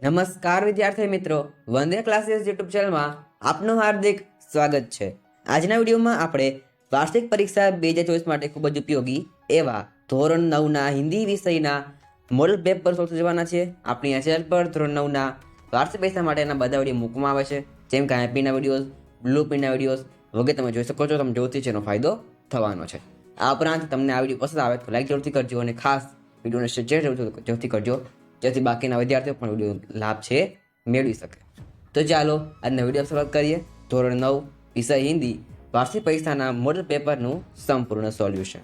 નમસ્કાર વિદ્યાર્થી મિત્રો, વંદે ક્લાસીસ યુટ્યુબ ચેનલમાં આપનું હાર્દિક સ્વાગત છે। આજના વિડીયોમાં આપણે વાર્ષિક પરીક્ષા 2024 માટે ખૂબ જ ઉપયોગી એવા ધોરણ 9ના હિન્દી વિષયના મોડલ પેપર સોલ્વ કરવાના છે। આપણી આ ચેનલ પર ધોરણ 9ના વાર્ષિક પરીક્ષા માટેના બધા વિડીયો મૂકવામાં આવે છે, જેમ કે આઈપીના વિડીયોઝ, બ્લુ પ્રિન્ટના વિડીયોઝ વગેરે તમે જોઈ શકો છો। તમે જોથી છે એનો ફાયદો થવાનો છે। આ ઉપરાંત તમને આ વિડીયો પસંદ આવે તો લાઈક જરૂરથી કરજો અને ખાસ વિડીયોને શેર જરૂરથી કરજો, જેથી બાકીના વિદ્યાર્થીઓ પણ વિડીયો લાભ છે મેળવી શકે। તો ચાલો આજના વિડીયો શરૂઆત કરીએ। ધોરણ 9 વિષય હિન્દી વાર્ષિક પરીક્ષાના મોડલ પેપરનું સંપૂર્ણ સોલ્યુશન।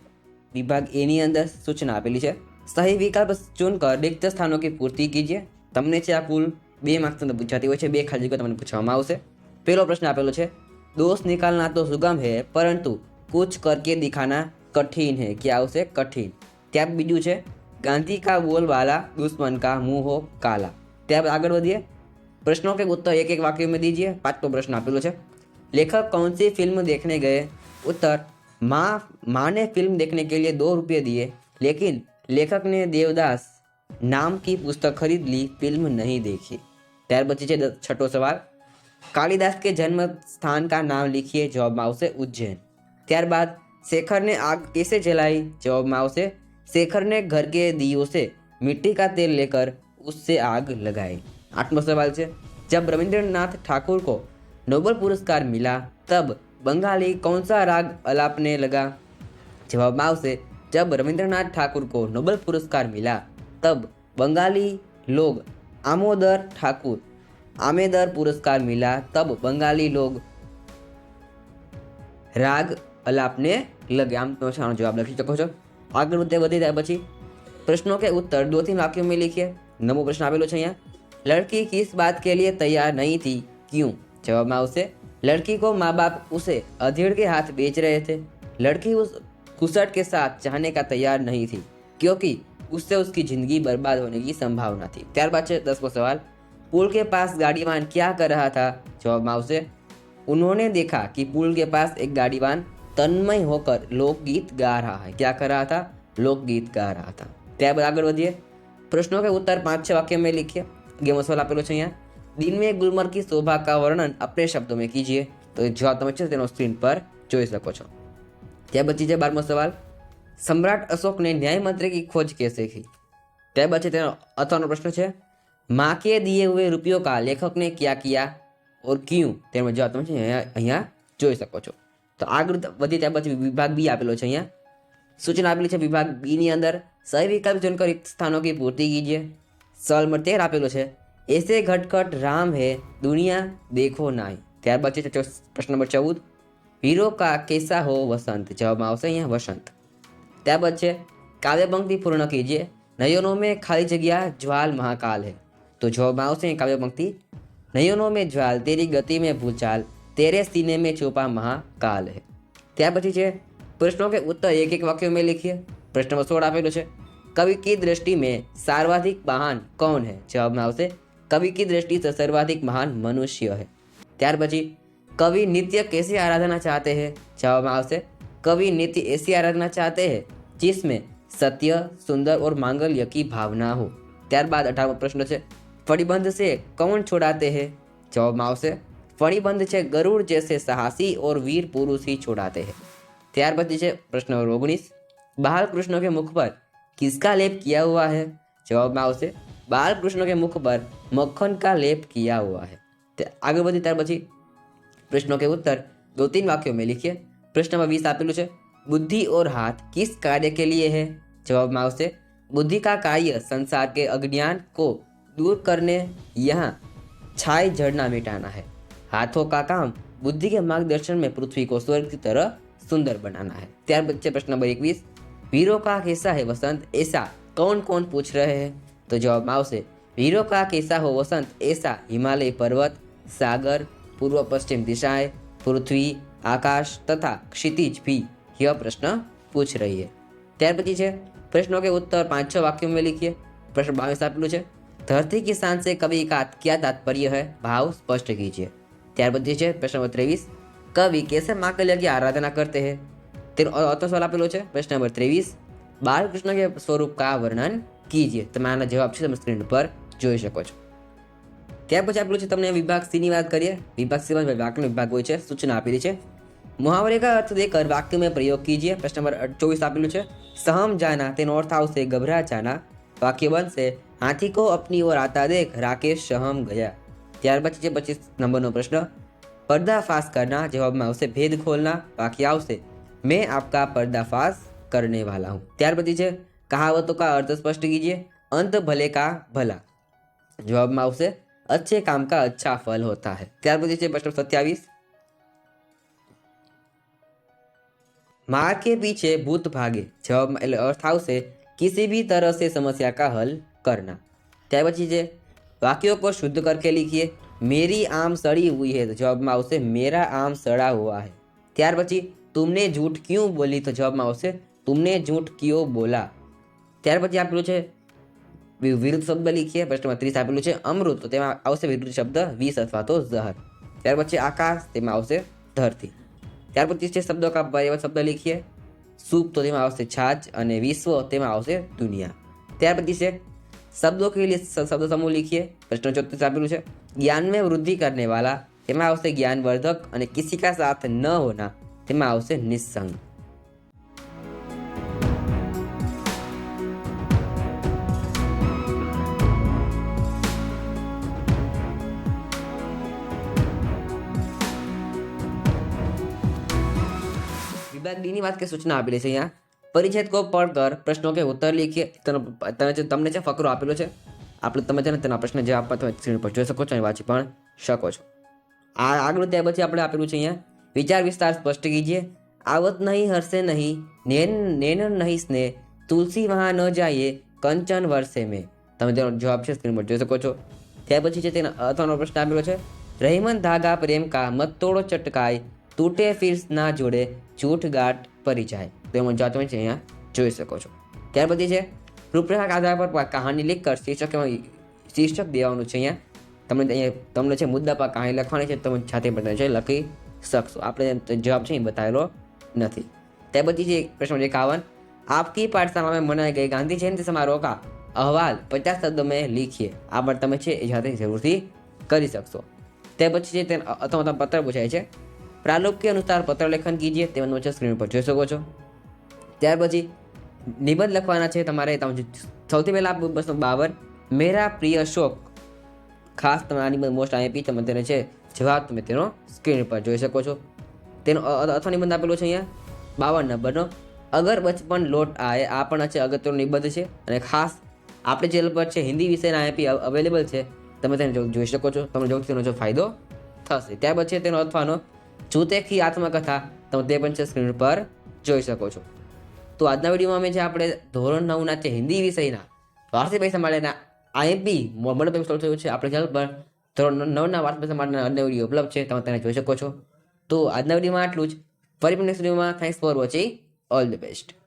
विभाग ए ની અંદર સૂચના આપેલી છે, सही विकल्प चुनकर रिक्त स्थानों की पूर्ति कीजिए। તમને છે આ કુલ 2 માર્ક્સ અંદર પૂછાતી હોય છે, 2 ખાલી જગ્યા તમને પૂછવામાં આવશે। પહેલો પ્રશ્ન આપેલો છે, दोष निकालना तो सुगम है परंतु कुछ करके दिखाना कठिन है। क्या આવશે? कठिन। ત્યાર બીજું છે, गांधी का बोलबाला दुश्मन का मुंह हो काला। त्यार आगे बढ़िए, प्रश्नों के उत्तर एक एक वाक्य में दीजिए। 5वां प्रश्न आपेलो है, लेखक कौन सी फिल्म देखने गए? उत्तर, माँ ने फिल्म देखने के लिए 2 रुपये दिए, लेकिन लेखक ने देवदास नाम की पुस्तक खरीद ली, फिल्म नहीं देखी। त्यार पछी छे 6ठो सवाल, कालिदास के जन्म स्थान का नाम लिखिए। जवाब में आवशे उज्जैन। त्यारबाद, शेखर ने आग कैसे जलाई? जवाब में आवशे, शेखर ने घर के दियों से मिट्टी का तेल लेकर उससे आग लगाई। 8वां सवाल है, जब रविंद्रनाथ ठाकुर को नोबेल पुरस्कार मिला तब बंगाली कौन सा राग अलापने लगा? जवाब में आवशे, जब रविंद्रनाथ ठाकुर को नोबेल पुरस्कार मिला तब बंगाली लोग आमेदर पुरस्कार मिला तब बंगाली लोग राग अलापने लगे। आम तो जवाब लखी सको छो। आगे वधी जाए पछी प्रश्नों के उत्तर 2-3 वाक्यों में लिखिए। 9मो प्रश्न आपेलो छे अहींया, लड़की किस बात के लिए तैयार नहीं थी, क्यों? जवाब में आवशे, लड़की को माँ बाप उसे अधेड़ के हाथ बेच रहे थे। लड़की उस घुसट के साथ जाने का तैयार नहीं थी क्योंकि उससे उसकी जिंदगी बर्बाद होने की संभावना थी। त्यारबाद छे 10वां सवाल, पुल के पास गाड़ीवान क्या कर रहा था? जवाब में आवशे, उन्होंने देखा कि पुल के पास एक गाड़ीवान तन्मय होकर लोकगीत गा रहा है। क्या कर रहा था? लोकगीत गा रहा था। त्यारबाद आगे बढ़िए, प्रश्नों के उत्तर 5-6 वाक्य में लिखिए। 11वां सवाल आपेलो छे अहींया, दिन में गुलमर्ग की शोभा का वर्णन अपने शब्दों में कीजिए। तो जवाब તમે છે તેનો સ્ક્રીન પર જોઈ શકો છો। ત્યાર પછી છે 12મો સવાલ, सम्राट अशोक ने न्याय मंत्री की खोज कैसे की? ત્યાર પછી તેનો અથવાનો પ્રશ્ન છે, माँ के दिए हुए रुपयों का लेखक ने क्या किया और क्यों? તેનો જવાબ તમે છે અહીંયા જોઈ શકો છો। તો આગળ વધી ત્યાર પછી વિભાગ બી આપેલો છે। અહીંયા सूचना આપેલી છે વિભાગ બી ની અંદર, सही विकल्प चुनकर रिक्त स्थानों की पूर्ति कीजिए। सवाल नंबर 13 આપેલો છે, ऐसे घटखट राम है दुनिया देखो नाई। ત્યારબાદ છે પ્રશ્ન નંબર 14, हीरो का कैसा हो वसंत? जवाब में आवशे અહીંયા वसंत। ત્યારબાદ છે, काव्य पंक्ति पूर्ण कीजिए। नयनों में खाली जगह ज्वाल महाकाल है। तो जवाब में आवशे काव्य पंक्ति, नयनों में ज्वाल तेरी गति में भूचाल तेरे सीने में छुपा महाकाल है। ત્યાર પછી છે, प्रश्नों के उत्तर एक एक वाक्यों में लिखिए। प्रश्न नंबर 16 आपेलो છે, कवि की दृष्टि में सर्वाधिक महान कौन है? जवाब में आवशे, कवि की दृष्टि से सर्वाधिक महान मनुष्य है। ત્યાર પછી, कवि नित्य कैसी आराधना चाहते हैं? जवाब में आवशे, कवि नित्य ऐसी आराधना चाहते हैं जिसमें सत्य, सुंदर और मांगल्य की भावना हो। ત્યારબાદ 18वां प्रश्न है, फणिबंध से कौन छुड़ाते हैं? जवाब में आवशे, फणिबंध से गरुड़ जैसे साहसी और वीर पुरुष ही छुड़ाते हैं। ત્યાર પછી છે પ્રશ્ન નંબર 19, बाल कृष्ण के मुख पर किसका लेप किया हुआ है? जवाब में आवशे, बाल कृष्ण के मुख पर मक्खन का लेप किया हुआ है। आगे बढ़ी ત્યાર પછી प्रश्नों के उत्तर 2-3 वाक्यों में लिखिए। प्रश्न नंबर 20 आपेલું છે, बुद्धि और हाथ किस कार्य के लिए है? जवाब में आवशे, बुद्धि का कार्य संसार के अज्ञान को दूर करने, यहाँ छाई झड़ना मिटाना है। हाथों का काम बुद्धि के मार्गदर्शन में पृथ्वी को स्वर्ग की तरह सुंदर बनाना है। त्यार बच्चे प्रश्न नंबर 21, वीरों का कैसा है वसंत ऐसा कौन कौन पूछ रहे हैं? तो जवाब में आवशे, वीरों का कैसा हो वसंत ऐसा हिमालय पर्वत, सागर, पूर्व पश्चिम दिशाएं, पृथ्वी, आकाश तथा क्षितिज भी यह प्रश्न पूछ रही है। त्यार पछी छे प्रश्नों के उत्तर 5-6 वाक्यों में लिखिए। प्रश्न 22 आपेલું છે, धरती की शान से कवि का क्या तात्पर्य है? भाव स्पष्ट कीजिए। त्यार पछी छे प्रश्न नंबर 23, कवि कैसे माकल्य की आराधना करते हैं? तेनो अतो सवाल आपेलो છે। प्रश्न नंबर 23, बालकृष्ण के स्वरूप का वर्णन कीजिए। તમે આના જવાબ છે તમે સ્ક્રીન પર જોઈ શકો છો। ત્યાર પછી આપેલું છે તમને વિભાગ સી ની વાત કરીએ. વિભાગ સી માં વાક્યનો વિભાગ હોય છે, સૂચના આપેલી છે. मुहावरे का अर्थ देकर वाक्य में प्रयोग कीजिए. प्रश्न नंबर 24 આપેલું છે. सहम जाना તેનો અર્થ આવશે ગભરા જાના. વાક્ય બનશે હાથી को अपनी ओर आता देख राकेश सहम गया. ત્યાર પછી છે 25 નંબરનો પ્રશ્ન. पर्दाफाश करना જવાબમાં આવશે ભેદ ખોલના. વાક્ય આવશે मैं आपका पर्दाफाश करने वाला हूँ. ત્યાર પછી છે कहावतों का अर्थ स्पष्ट कीजिए. अंत भले का भला જવાબમાં આવશે अच्छे काम का अच्छा फल होता है. ત્યાર પછી છે પ્રશ્ન 27. मार के पीछे भूत भागे जवाब એટલે અર્થ આવશે किसी भी तरह से समस्या का हल करना. ત્યાર પછી છે वाक्यों को शुद्ध करके लिखिए. मेरी आम सड़ी हुई है तो જવાબમાં આવશે मेरा आम सड़ा हुआ है. ત્યાર પછી तुमने झूठ क्यों बोली तो જવાબમાં આવશે तुमने झूठ क्यों बोला. ત્યાર પછી આપેલું છે વિરુદ્ધ શબ્દ લીખીએ. પ્રશ્નમાં 30 આપેલું છે અમૃત તો તેમાં આવશે વિરુદ્ધ શબ્દ વિષ અથવા તો ઝહર. ત્યાર પછી આકાશ તેમાં આવશે ધરતી. ત્યાર પછી છે શબ્દો કા पर्यायवाची શબ્દ લીખીએ. सूप तो તેમાં આવશે છાજ અને વિશ્વ તેમાં આવશે દુનિયા. ત્યાર પછી છે शब्दों के लिए शब्द समूह लिखिए. प्रश्न 34 આપેલું છે ज्ञान में वृद्धि करने वाला તેમાં આવશે ज्ञानवर्धक અને किसी का साथ न होना તેમાં આવશે निस्संग. विभाग डी ની વાત કે સૂચના આપેલી છે. અહીંયા પરિચ્છેદ કો પढ़कर પ્રશ્નો કે ઉત્તર લીખીએ. તમને છે ફકરો આપેલો છે. આપણે તમે છે ને તેના પ્રશ્ન જવાબ આપવા તમે સ્ક્રીન પર જોઈ શકો છો અને વાંચી પણ શકો છો. આ આગળ ત્યાર પછી આપણે આપેલું છે અહીંયા વિચાર વિસ્તાર સ્પષ્ટ કીજીએ. आवत नहीं हर्षे नहीं नैन नहीं स्नेह तुलसी वहाँ न जाइए कंचन वर्षे में તમે તેનો જવાબ છે સ્ક્રીન પર જોઈ શકો છો. ત્યાર પછી છે તેના અથવાનો પ્રશ્ન આપેલો છે રહીમન ધાગા પ્રેમ કા મત તોડો ચટકાય તૂટે ફિર ના જોડે જૂઠ ગાંઠ પરી જાય. તો એમાં જવાબ તમે છે અહીંયા જોઈ શકો છો. ત્યાર પછી છે રૂપરેખા આધાર પર કહાની લીખ કર શીર્ષક દેવાનું છે. અહીંયા તમને છે મુદ્દા પર કહાની લખવાની છે. તમે જાતે પણ છે લખી શકશો. આપણે જવાબ છે એ બતાવેલો નથી. ત્યાર પછી છે પ્રશ્ન 51 आपकी पाठशाला में मनाई गई गांधी जयंती समारोह का अहवाल 50 शब्दों में लिखिए. આ પણ તમે છે એ જાતે જરૂરથી કરી શકશો. ત્યાર પછી છે તે અથવા પત્ર પૂછાય છે. प्रारूप के अनुसार पत्र लेखन कीजिए. તેમાં તમે સ્ક્રીન પર જોઈ શકો છો. ત્યાર પછી નિબંધ લખવાના છે તમારે. સૌથી પહેલા 252 મેરા પ્રિય શોક ખાસ તમે આ નિબંધ મોસ્ટ આઈપી તમે તેને છે જવાબ તમે તેનો સ્ક્રીન પર જોઈ શકો છો. તેનો અથવા નિબંધ આપેલો છે અહીંયા 52 નંબરનો અગર બચપન લોટ આએ. આ પણ છે અગત્યનો નિબંધ છે અને ખાસ આપણે ચેનલ પર છે હિન્દી વિષયના આઈપી અવેલેબલ છે. તમે તેને જોઈ શકો છો. તમને જોઈ તેનો જો ફાયદો થશે. ત્યાર પછી તેનો અથવાનો જૂતે કી આત્મકથા તમે તે પણ છે સ્ક્રીન પર જોઈ શકો છો. તો આજના વિડીયોમાં અમે જે આપણે ધોરણ 9ના છે હિન્દી વિષયના વાર્ષિક પરીક્ષા માટેના આઈએમપી મોડલ પેપર સોલ્વ થયું છે. આપણે ચેનલ પર ધોરણ 9ના વાર્ષિક પરીક્ષા માટેના અન્ય વિડીયો ઉપલબ્ધ છે. તમે તેને જોઈ શકો છો. તો આજના વિડીયોમાં આટલું જ. ફરી નેક્સ્ટ વિડીયોમાં thanks for watching. All the best.